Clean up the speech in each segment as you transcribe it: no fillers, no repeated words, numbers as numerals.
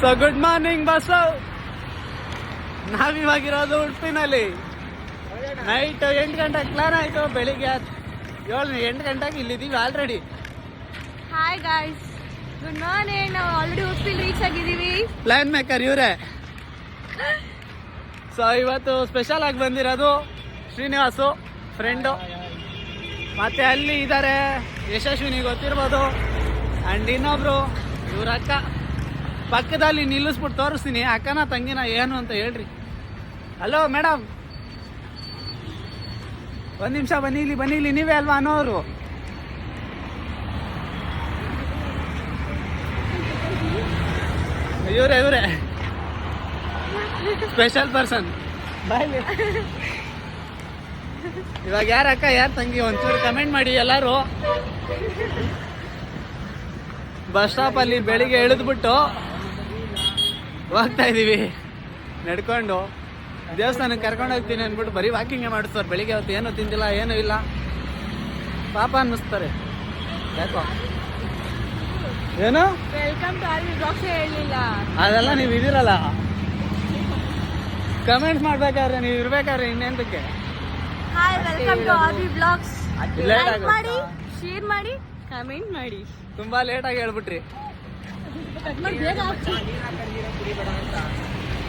So good morning bus. ನಾವಿವಾಗಿರೋದು ಉಡುಪಿನಲ್ಲಿ. Night 8 ಗಂಟೆಗೆ ಪ್ಲಾನ್ ಆಯಿತು, ಬೆಳಿಗ್ಗೆ 8 ಗಂಟೆಗೆ ಇಲ್ಲಿದ್ದೀವಿ already. Hi guys, good morning. ನಾವು ಆಲ್ರೆಡಿ ಉಡುಪಿಲಿ ರೀಚ್ ಆಗಿದ್ದೀವಿ. ಪ್ಲಾನ್ ಮೇಕರ್ ಇವರೇ. ಸೊ ಇವತ್ತು ಸ್ಪೆಷಲ್ ಆಗಿ ಬಂದಿರೋದು ಶ್ರೀನಿವಾಸು ಫ್ರೆಂಡು, ಮತ್ತೆ ಅಲ್ಲಿ ಇದ್ದಾರೆ ಯಶಸ್ವಿನಿ, ಗೊತ್ತಿರ್ಬೋದು. ಆ್ಯಂಡ್ ಇನ್ನೊಬ್ರು ಇವ್ರ ಅಕ್ಕ. ಪಕ್ಕದಲ್ಲಿ ನಿಲ್ಲಿಸ್ಬಿಟ್ಟು ತೋರಿಸ್ತೀನಿ, ಅಕ್ಕನ ತಂಗಿನ ಏನು ಅಂತ ಹೇಳ್ರಿ. ಹಲೋ ಮೇಡಮ್, ಒಂದು ನಿಮಿಷ ಬನ್ನಿ ಇಲ್ಲಿ ನೀವೇ ಅಲ್ವಾ ಅನ್ನೋರು. ಇವರೇ ಸ್ಪೆಷಲ್ ಪರ್ಸನ್. ಬಾಯ್ಲಿ. ಇವಾಗ ಯಾರ ಅಕ್ಕ ಯಾರ ತಂಗಿ ಒಂಚೂರು ಕಮೆಂಟ್ ಮಾಡಿ ಎಲ್ಲರೂ. ಬಸ್ ಸ್ಟಾಪಲ್ಲಿ ಬೆಳಿಗ್ಗೆ ಇಳಿದ್ಬಿಟ್ಟು ಹೋಗ್ತಾ ಇದ್ದೀವಿ ನಡ್ಕೊಂಡು. ದೇವಸ್ಥಾನಕ್ಕೆ ಕರ್ಕೊಂಡು ಹೋಗ್ತೀನಿ ಅಂದ್ಬಿಟ್ಟು ಬರೀ ವಾಕಿಂಗೇ ಮಾಡಿಸ್ತಾರೆ. ಬೆಳಿಗ್ಗೆ ಹೊತ್ತು ಏನೂ ತಿಂದಿಲ್ಲ, ಏನೂ ಇಲ್ಲ, ಪಾಪ ಅನ್ನಿಸ್ತಾರೆ. ಯಾಕೋ ಏನು ವೆಲ್ಕಮ್ ಟು ಆರ್ವಿ ಬ್ಲಾಗ್ಸ್ ಹೇಳಲಿಲ್ಲ. ಅದೆಲ್ಲ ನೀವು ಇದಿರಲ್ಲ, ಕಮೆಂಟ್ಸ್ ಮಾಡ್ಬೇಕಾದ್ರೆ ನೀವು ಇರ್ಬೇಕಾದ್ರೆ ಇನ್ನೆಂತಕ್ಕೆ. Hi, welcome to RV blogs. Let like ಮಾಡಿ, ಶೇರ್ ಮಾಡಿ, ಕಮೆಂಟ್ ಮಾಡಿ. ತುಂಬಾ ಲೇಟಾಗಿ ಹೇಳ್ಬಿಟ್ರಿ.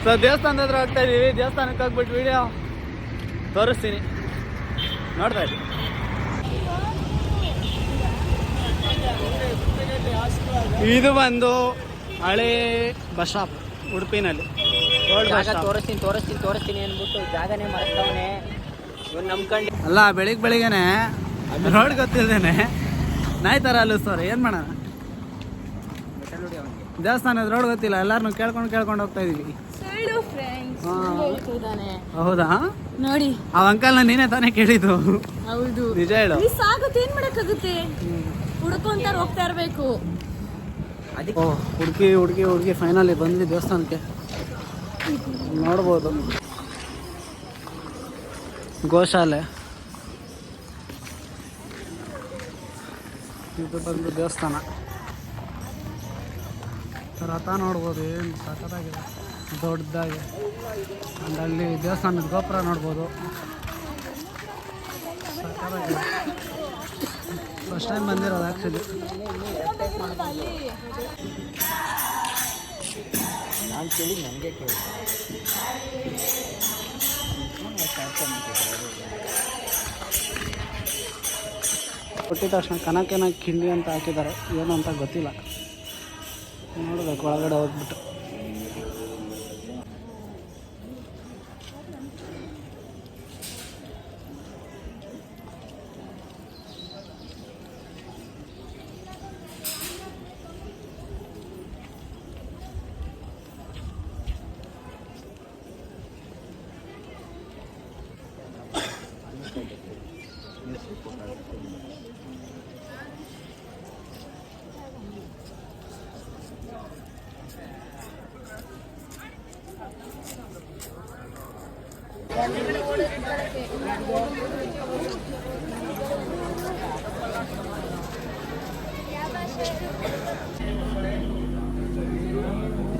ಸೊ ದೇವಸ್ಥಾನದ ಹತ್ರ ಹೋಗ್ತಾ ಇದೀವಿ. ದೇವಸ್ಥಾನಕ್ಕೆ ಹೋಗ್ಬಿಟ್ಟು ವಿಡಿಯೋ ತೋರಿಸ್ತೀನಿ, ನೋಡ್ತಾ ಇದ್ದೀವಿ. ಇದು ಬಂದು ಹಳೇ ಬಸ್ ಸ್ಟಾಪ್ ಉಡುಪಿನಲ್ಲಿ. ತೋರಿಸ್ತೀನಿ ಅಂದ್ಬಿಟ್ಟು ಜಾಗನೇ ಮಾಡ್ತಾವನೆ ಇವ್ನು ನಂಬ್ಕೊಂಡು. ಅಲ್ಲ, ಬೆಳಿಗ್ಗೆನೆ ರೋಡ್ ಗೊತ್ತಿಲ್ದೇನೆ ನಾಯಿ ಥರ ಅಲ್ಲಿಸ್ತಾರೆ. ಏನು ಮಾಡೋಣ, ದೇವಸ್ಥಾನದ ರೋಡ್ ಗೊತ್ತಿಲ್ಲ, ಎಲ್ಲಾರನ್ನು ಕೇಳ್ಕೊಂಡು ಹೋಗ್ತಾ ಇದೀವಿ. ಹೌದಾ, ನೋಡಿ ಆ ಅಂಕಲ್ನ ನೀನೇ ತಾನೇ ಕೇಳಿದ್ದು. ಹೌದು, ನಿಜ ಹೇಳು. ಆಗುತ್ತೆ, ಏನ್ ಮಾಡಕ್ಕಾಗುತ್ತೆ, ಹುಡ್ಕೊಂತ ಹೋಗ್ತಾ ಇರ್ಬೇಕು. ಹುಡುಗಿ ಫೈನಲಿ ಬಂದ್ವಿ ದೇವಸ್ಥಾನಕ್ಕೆ. ನೋಡ್ಬೋದು ಗೋಶಾಲೆ. ಇದು ಬಂದು ದೇವಸ್ಥಾನ. ರಥ ನೋಡ್ಬೋದು, ಏನು ಸಖತ್ತಾಗಿದೆ, ದೊಡ್ಡದಾಗಿ. ಅಂಡ್ ಅಲ್ಲಿ ದೇವಸ್ಥಾನದ ಗೋಪುರ ನೋಡ್ಬೋದು, ಸಖತ್ತಾಗಿದೆ. ಫಸ್ಟ್ ಟೈಮ್ ಬಂದಿರೋದು ಆ್ಯಕ್ಚುಲಿ. ನಾನು ಕೇಳಿ ನನಗೆ ಕೇಳಿ ಕೊಟ್ಟಿದ ತಕ್ಷಣ ಕನಕೇನ ಕಿಂಡಿ ಅಂತ ಹಾಕಿದ್ದಾರೆ, ಏನು ಅಂತ ಗೊತ್ತಿಲ್ಲ. ನೋಡ್ಬೇಕು ಒಳಗಡೆ ಹೋಗ್ಬಿಟ್ಟು.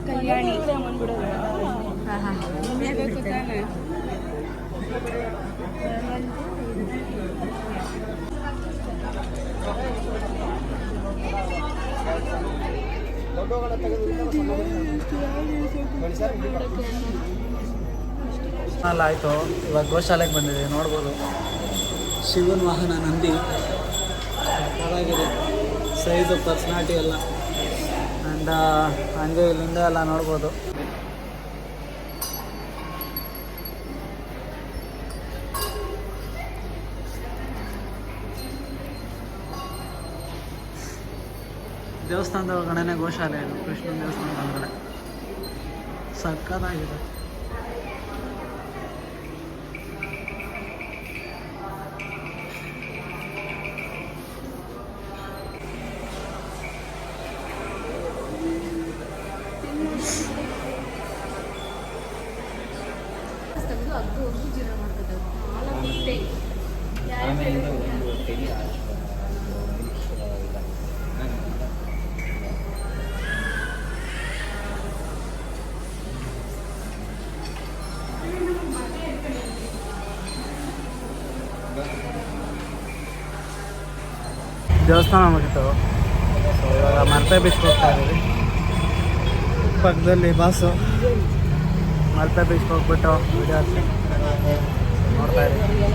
ಕಲ್ಯಾಣಿ ಅಲ್ಲ ಆಯಿತು. ಇವಾಗ ಗೋಶಾಲೆಗೆ ಬಂದಿದೆ, ನೋಡ್ಬೋದು. ಶಿವನ ವಾಹನ ನಂದಿ, ಚೆನ್ನಾಗಿದೆ, ಸೈಜು, ಪರ್ಸ್ನಾಲಿಟಿ ಎಲ್ಲ. ಆ್ಯಂಡ್ ಹಂಗೆ ಇಲ್ಲಿಂದ ಎಲ್ಲ ನೋಡ್ಬೋದು. ದೇವಸ್ಥಾನದ ಒಳಗಡೆ ಗೋಶಾಲೆ ಇದು, ಕೃಷ್ಣನ ದೇವಸ್ಥಾನದ ಒಳಗಡೆ. ಸಕ್ಕತ್ತಾಗಿದೆ. ದೇವಸ್ಥಾನ ಮುಗಿತು. ಸೊ ಇವಾಗ ಮಲ್ಪೆ ಬೀಚ್ಗೆ ಹೋಗ್ತಾ ಇದ್ದೀವಿ. ಪಕ್ಕದಲ್ಲಿ ಬಸ್ಸು. ಮಲ್ಪೆ ಬೀಚ್ಗೆ ಹೋಗ್ಬಿಟ್ಟು ವಿಡಿಯೋಸ್ ನೋಡ್ತಾ ಇದ್ದೀವಿ.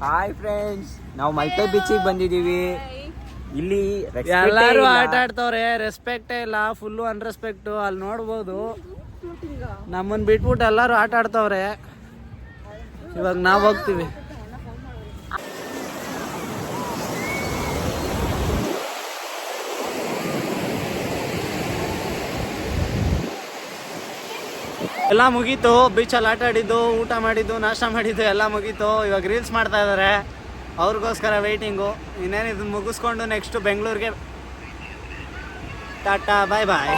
ಹಾಯ್ ಫ್ರೆಂಡ್ಸ್, ನಾವು ಮಲ್ಪೆ ಬೀಚಿಗೆ ಬಂದಿದ್ದೀವಿ. ಇಲ್ಲಿ ಎಲ್ಲರೂ ಆಟ ಆಡ್ತವ್ರೆ, ರೆಸ್ಪೆಕ್ಟೇ ಇಲ್ಲ, ಫುಲ್ಲು ಅನ್ರೆಸ್ಪೆಕ್ಟು. ಅಲ್ಲಿ ನೋಡ್ಬೋದು ನಮ್ಮನ್ನು ಬಿಟ್ಬಿಟ್ಟು ಎಲ್ಲರೂ ಆಟ ಆಡ್ತವ್ರೆ. ಇವಾಗ ನಾವು ಹೋಗ್ತೀವಿ. ಎಲ್ಲ ಮುಗೀತು. ಬೀಚಲ್ಲಿ ಆಟ ಆಡಿದ್ದು, ಊಟ ಮಾಡಿದ್ದು, ನಾಷ್ಟ ಮಾಡಿದ್ದು ಎಲ್ಲ ಮುಗೀತು. ಇವಾಗ ರೀಲ್ಸ್ ಮಾಡ್ತಾ ಇದ್ದಾರೆ, ಅವ್ರಿಗೋಸ್ಕರ ವೆಯ್ಟಿಂಗು. ಇನ್ನೇನು ಇದನ್ನು ಮುಗಿಸ್ಕೊಂಡು ನೆಕ್ಸ್ಟು ಬೆಂಗಳೂರಿಗೆ. ಟಾಟಾ, ಬಾಯ್ ಬಾಯ್.